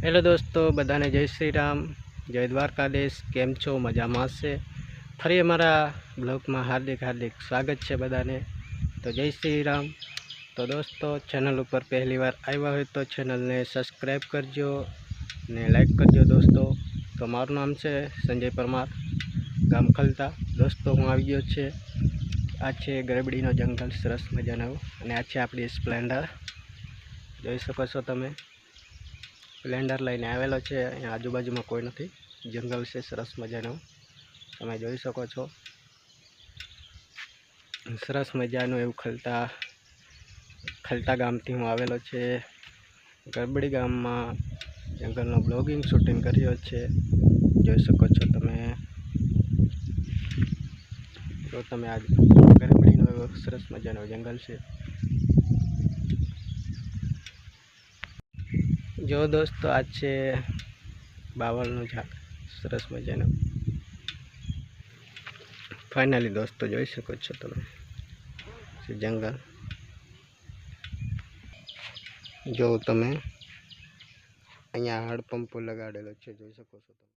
Hello દોસ્તો, બધાને જય શ્રી રામ, જય દ્વારકાધીશ। કેમ છો? મજામાં હશે? ફરી અમારા બ્લોગમાં હાર્દિક સ્વાગત છે બધાને। તો જય શ્રી રામ। તો દોસ્તો, ચેનલ ઉપર પહેલી વાર આવ્યા હોય તો ચેનલને સબસ્ક્રાઈબ કરજો ને લાઈક કરજો દોસ્તો। તો મારું નામ છે સંજય પરમાર, ગામ ખલતા। દોસ્તો, હું આવી ગયો છે। આ છે ગરબડીનો જંગલ, સરસ મજાનો। અને આ છે આપણી સ્પ્લેન્ડર, જોઈ શકો છો તમે। સ્પ્લેન્ડર લઈને આવેલો છે। અહીંયા આજુબાજુમાં કોઈ નથી, જંગલ છે સરસ મજાનું, તમે જોઈ શકો છો। સરસ મજાનું એવું ખલતા ગામથી હું આવેલો છે। ગરબડી ગામમાં જંગલનો બ્લોગિંગ શૂટિંગ કર્યો છે, જોઈ શકો છો તમે। તો તમે આ ગરબડીનો એવો સરસ મજાનો જંગલ છે। જો દોસ્તો, આ છે બાવળનું ઝાડ, સરસ મજાનું। ફાઇનલી દોસ્તો, જોઈ શકો છો તમે જંગલ। જો તમે અહીંયા હાડપંપો લગાડેલો છે, જોઈ શકો છો તમે।